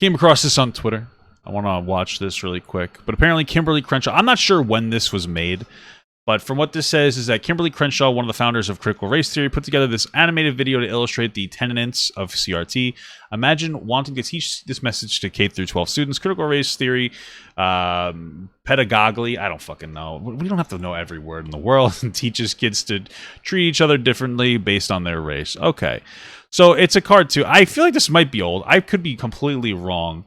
Came across this on Twitter. I want to watch this really quick. But apparently Kimberlé Crenshaw, I'm not sure when this was made, but from what this says is that Kimberlé Crenshaw, one of the founders of critical race theory, put together this animated video to illustrate the tenets of CRT. Imagine wanting to teach this message to K through 12 students. Critical race theory, pedagogy, I don't fucking know. We don't have to know every word in the world. And teaches kids to treat each other differently based on their race. Okay, so it's a cartoon. I feel like this might be old. I could be completely wrong.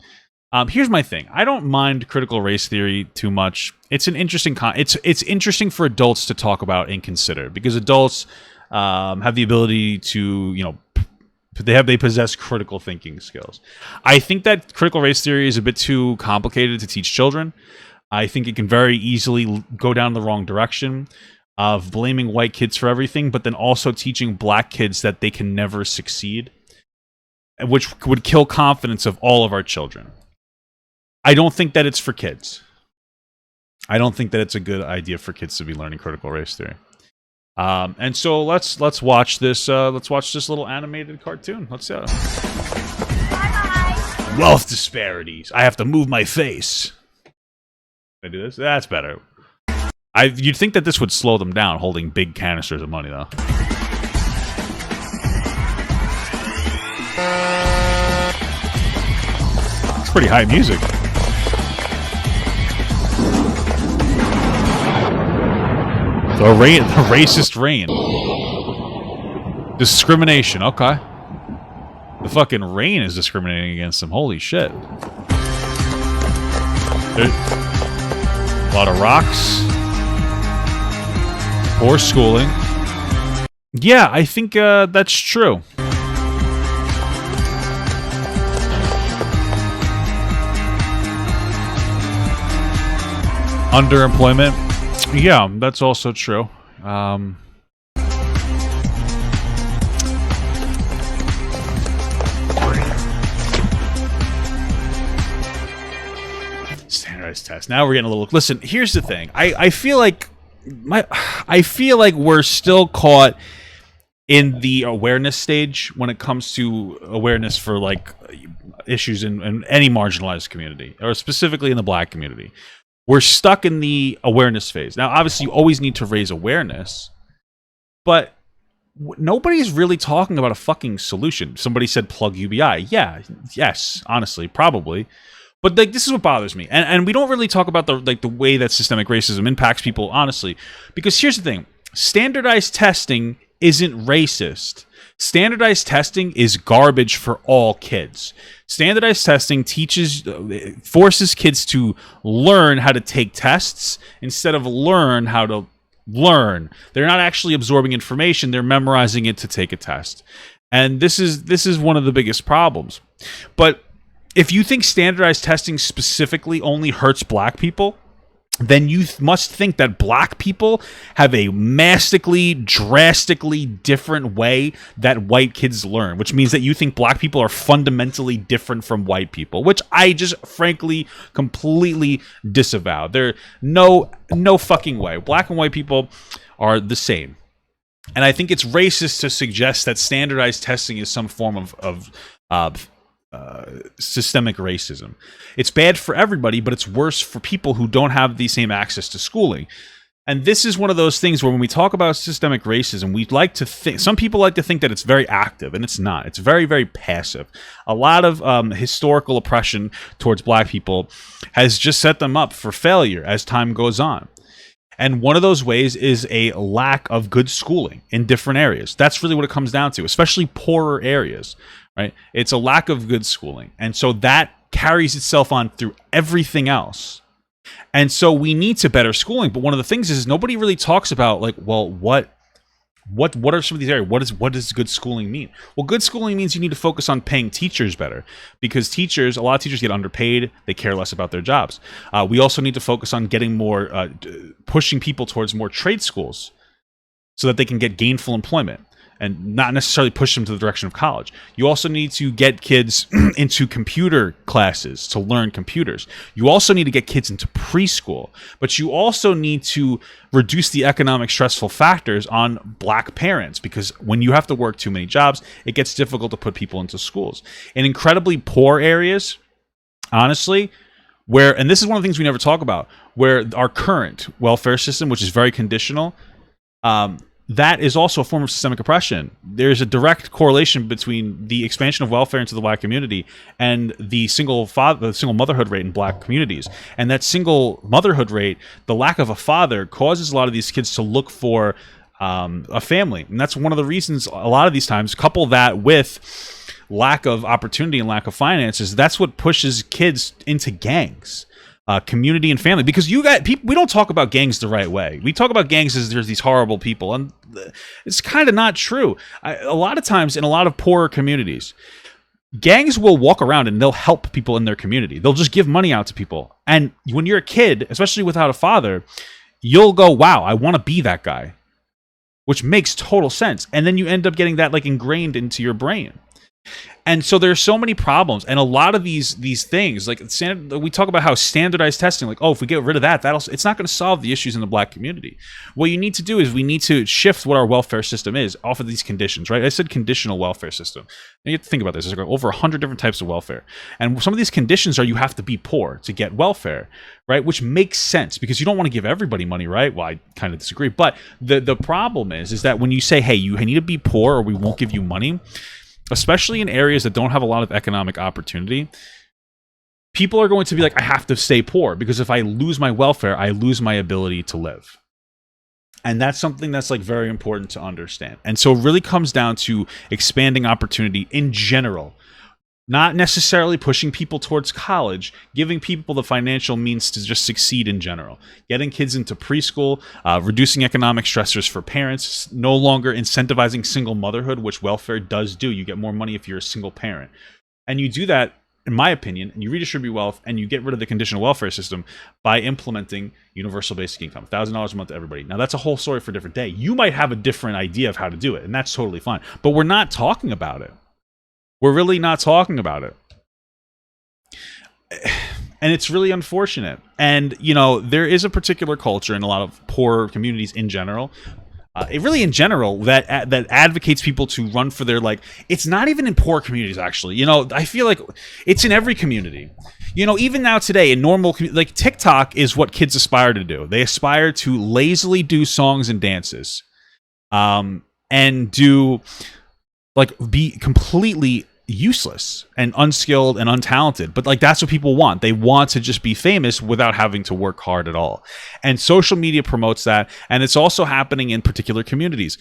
Here's my thing. I don't mind critical race theory too much. It's an interesting it's interesting for adults to talk about and consider, because adults have the ability to, you know, they possess critical thinking skills. I think that critical race theory is a bit too complicated to teach children. I think it can very easily go down the wrong direction of blaming white kids for everything, but then also teaching black kids that they can never succeed, which would kill confidence of all of our children. I don't think that it's for kids. I don't think that it's a good idea for kids to be learning critical race theory. And so let's watch this. Let's watch this little animated cartoon. Let's see. Wealth disparities. I have to move my face. Can I do this? That's better. You'd think that this would slow them down, holding big canisters of money, though. It's pretty high music. The racist rain. Discrimination, okay. The fucking rain is discriminating against them. Holy shit. There's a lot of rocks. Poor schooling. Yeah, I think that's true. Underemployment. Yeah, that's also true. Standardized test. Now we're getting a little. Listen, here's the thing. I feel like we're still caught in the awareness stage when it comes to awareness for like issues in any marginalized community, or specifically in the black community. We're stuck in the awareness phase. Now, obviously, you always need to raise awareness, but nobody's really talking about a fucking solution. Somebody said plug UBI. Yeah, yes, honestly, probably. But like, this is what bothers me. And we don't really talk about the way that systemic racism impacts people, honestly. Because here's the thing. Standardized testing isn't racist. Standardized testing is garbage for all kids. Standardized testing forces kids to learn how to take tests instead of learn how to learn. They're not actually absorbing information, they're memorizing it to take a test. And this is one of the biggest problems. But if you think standardized testing specifically only hurts black people, then you must think that black people have a drastically different way that white kids learn, which means that you think black people are fundamentally different from white people, which I just frankly completely disavow. There's no fucking way. Black and white people are the same. And I think it's racist to suggest that standardized testing is some form of systemic racism. It's bad for everybody, but it's worse for people who don't have the same access to schooling. And this is one of those things where when we talk about systemic racism, we'd like to think, some people like to think that it's very active, and it's not. It's very, very passive. A lot of historical oppression towards black people has just set them up for failure as time goes on. And one of those ways is a lack of good schooling in different areas. That's really what it comes down to, especially poorer areas. Right? It's a lack of good schooling. And so that carries itself on through everything else. And so we need to better schooling. But one of the things is nobody really talks about, like, well, what are some of these areas? What does good schooling mean? Well, good schooling means you need to focus on paying teachers better, because a lot of teachers get underpaid. They care less about their jobs. We also need to focus on getting more, pushing people towards more trade schools so that they can get gainful employment and not necessarily push them to the direction of college. You also need to get kids into computer classes to learn computers. You also need to get kids into preschool, but you also need to reduce the economic stressful factors on black parents, because when you have to work too many jobs, it gets difficult to put people into schools. In incredibly poor areas, honestly, where, and this is one of the things we never talk about, where our current welfare system, which is very conditional, that is also a form of systemic oppression. There's a direct correlation between the expansion of welfare into the black community and the single motherhood rate in black communities. And that single motherhood rate, the lack of a father, causes a lot of these kids to look for a family. And that's one of the reasons a lot of these times, couple that with lack of opportunity and lack of finances, that's what pushes kids into gangs. Community and family, because you got people. We don't talk about gangs the right way. We talk about gangs as there's these horrible people, and it's kind of not true. A lot of times in a lot of poorer communities, gangs will walk around and they'll help people in their community. They'll just give money out to people. And when you're a kid, especially without a father, you'll go, "Wow, I want to be that guy," which makes total sense. And then you end up getting that like ingrained into your brain. And so there's so many problems, and a lot of these things, like we talk about how standardized testing, like, oh, if we get rid of that, it's not going to solve the issues in the black community. What you need to do is we need to shift what our welfare system is off of these conditions, right? I said conditional welfare system. And you have to think about this. There's over 100 different types of welfare, and some of these conditions are you have to be poor to get welfare, right? Which makes sense because you don't want to give everybody money, right? Well, I kind of disagree, but the problem is that when you say, hey, you need to be poor or we won't give you money, especially in areas that don't have a lot of economic opportunity, people are going to be like, I have to stay poor because if I lose my welfare, I lose my ability to live. And that's something that's like very important to understand. And so it really comes down to expanding opportunity in general, not necessarily pushing people towards college, giving people the financial means to just succeed in general, getting kids into preschool, reducing economic stressors for parents, no longer incentivizing single motherhood, which welfare does do. You get more money if you're a single parent. And you do that, in my opinion, and you redistribute wealth and you get rid of the conditional welfare system by implementing universal basic income, $1,000 a month to everybody. Now, that's a whole story for a different day. You might have a different idea of how to do it, and that's totally fine. But we're not talking about it. We're really not talking about it. And it's really unfortunate. And, you know, there is a particular culture in a lot of poor communities in general, that advocates people to run for their, like, it's not even in poor communities, actually. You know, I feel like it's in every community. You know, even now today in normal, like TikTok is what kids aspire to do. They aspire to lazily do songs and dances, and do, like, be completely useless and unskilled and untalented, but like that's what people want. They want to just be famous without having to work hard at all. And social media promotes that, and it's also happening in particular communities.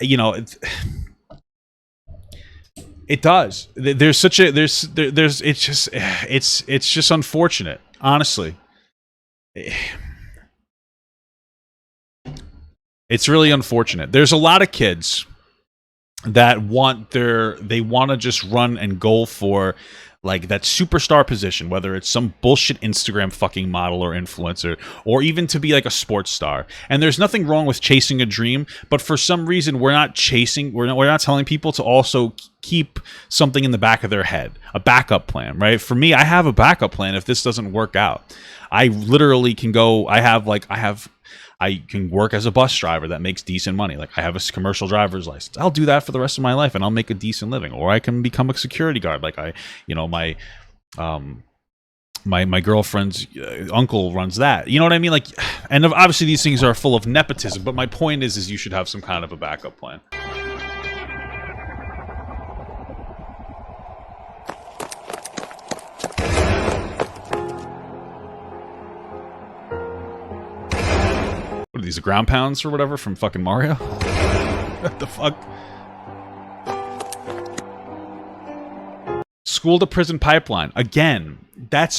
You know, it does. There's such a there's it's just unfortunate, honestly. It's really unfortunate. There's a lot of kids that want to just run and go for like that superstar position, whether it's some bullshit Instagram fucking model or influencer, or even to be like a sports star. And there's nothing wrong with chasing a dream, but for some reason we're not telling people to also keep something in the back of their head, a backup plan, right? For me, I have a backup plan if this doesn't work out. I literally can go, I can work as a bus driver that makes decent money. Like I have a commercial driver's license. I'll do that for the rest of my life and I'll make a decent living. Or I can become a security guard. Like my girlfriend's uncle runs that. You know what I mean? Like, and obviously these things are full of nepotism, but my point is you should have some kind of a backup plan. What are these, ground pounds or whatever from fucking Mario? What the fuck? School-to-prison pipeline. Again, that's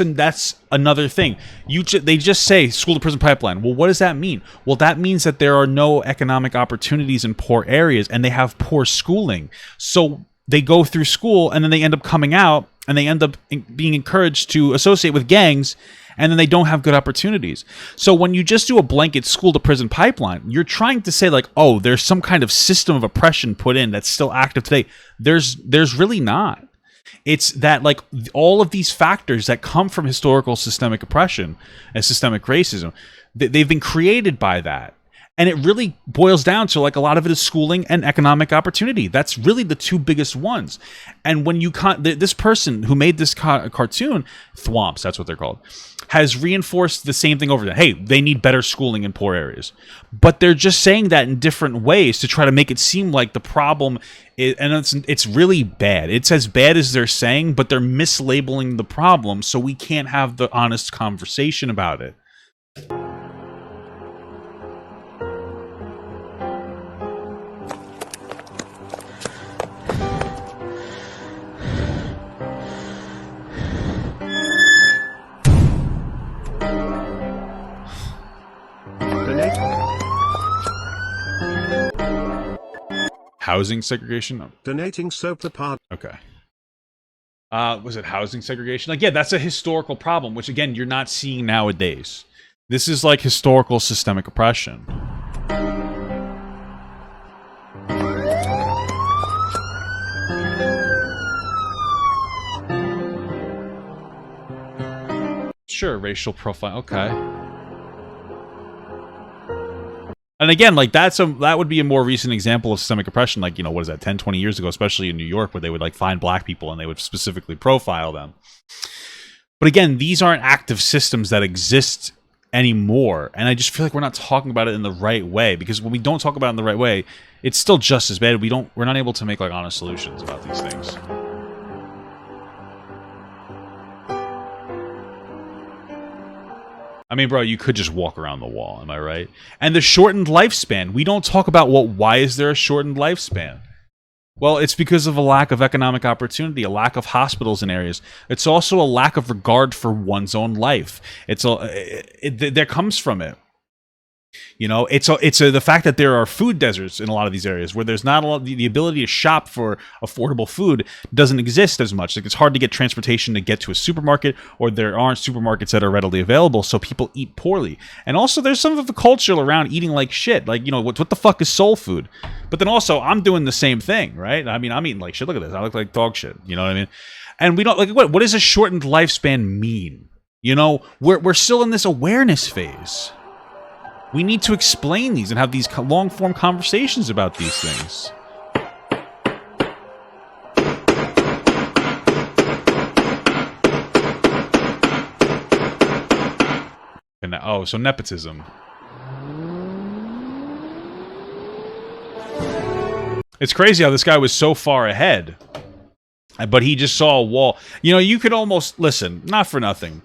another thing. They just say school-to-prison pipeline. Well, what does that mean? Well, that means that there are no economic opportunities in poor areas and they have poor schooling. So they go through school and then they end up coming out and they end up being encouraged to associate with gangs, and then they don't have good opportunities. So when you just do a blanket school-to-prison pipeline, you're trying to say like, oh, there's some kind of system of oppression put in that's still active today. There's really not. It's that like all of these factors that come from historical systemic oppression and systemic racism, they've been created by that. And it really boils down to like a lot of it is schooling and economic opportunity. That's really the two biggest ones. And when you this person who made this cartoon, Thwomps, that's what they're called, has reinforced the same thing over there. Hey, they need better schooling in poor areas. But they're just saying that in different ways to try to make it seem like the problem is, and it's really bad. It's as bad as they're saying, but they're mislabeling the problem so we can't have the honest conversation about it. Housing segregation? Donating soap to part. Okay. Was it housing segregation? Like, yeah, that's a historical problem, which again, you're not seeing nowadays. This is like historical systemic oppression. Sure, racial profile. Okay. And again, like that would be a more recent example of systemic oppression, like, what is that, 10, 20 years ago, especially in New York, where they would like find black people and they would specifically profile them. But again, these aren't active systems that exist anymore. And I just feel like we're not talking about it in the right way, because when we don't talk about it in the right way, it's still just as bad. We're not able to make like honest solutions about these things. I mean, bro, you could just walk around the wall, am I right? And the shortened lifespan. We don't talk about why is there a shortened lifespan? Well, it's because of a lack of economic opportunity, a lack of hospitals in areas. It's also a lack of regard for one's own life. There comes from it. It's the fact that there are food deserts in a lot of these areas where there's not a lot, the ability to shop for affordable food doesn't exist as much. Like, it's hard to get transportation to get to a supermarket, or there aren't supermarkets that are readily available, so people eat poorly. And also, there's some of the culture around eating like shit. Like, what the fuck is soul food? But then also, I'm doing the same thing, right? I mean, I'm eating like shit. Look at this. I look like dog shit. You know what I mean? And we don't like what does a shortened lifespan mean? We're still in this awareness phase. We need to explain these and have these long-form conversations about these things. And so nepotism. It's crazy how this guy was so far ahead, but he just saw a wall. You could almost listen, not for nothing.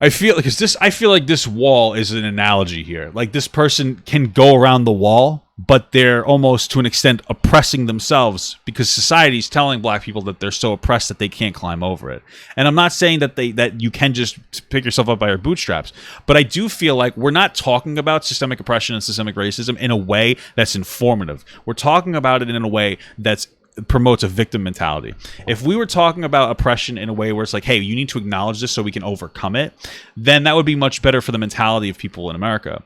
I feel like this wall is an analogy here. Like, this person can go around the wall, but they're almost to an extent oppressing themselves because society's telling black people that they're so oppressed that they can't climb over it. And I'm not saying that you can just pick yourself up by your bootstraps, but I do feel like we're not talking about systemic oppression and systemic racism in a way that's informative. We're talking about it in a way that's promotes a victim mentality. If we were talking about oppression in a way where it's like, hey, you need to acknowledge this so we can overcome it, then that would be much better for the mentality of people in America,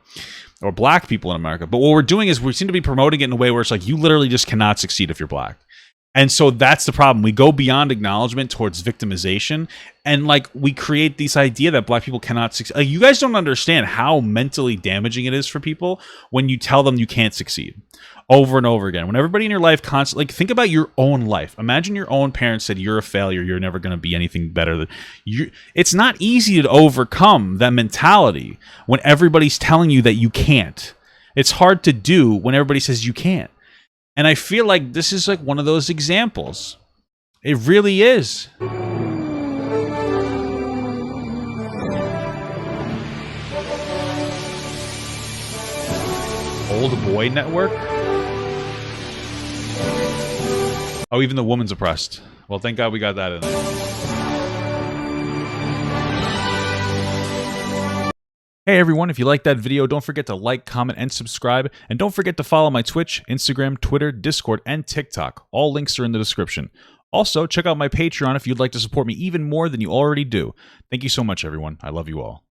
or black people in America. But what we're doing is we seem to be promoting it in a way where it's like, you literally just cannot succeed if you're black. And so that's the problem. We go beyond acknowledgement towards victimization, and like we create this idea that black people cannot succeed. Like, you guys don't understand how mentally damaging it is for people when you tell them you can't succeed over and over again. When everybody in your life constantly, like, think about your own life. Imagine your own parents said you're a failure, you're never going to be anything better than you. It's not easy to overcome that mentality when everybody's telling you that you can't. It's hard to do when everybody says you can't. And I feel like this is like one of those examples. It really is. Old Boy Network? Oh, even the woman's oppressed. Well, thank God we got that in there. Hey everyone, if you liked that video, don't forget to like, comment, and subscribe. And don't forget to follow my Twitch, Instagram, Twitter, Discord, and TikTok. All links are in the description. Also, check out my Patreon if you'd like to support me even more than you already do. Thank you so much, everyone. I love you all.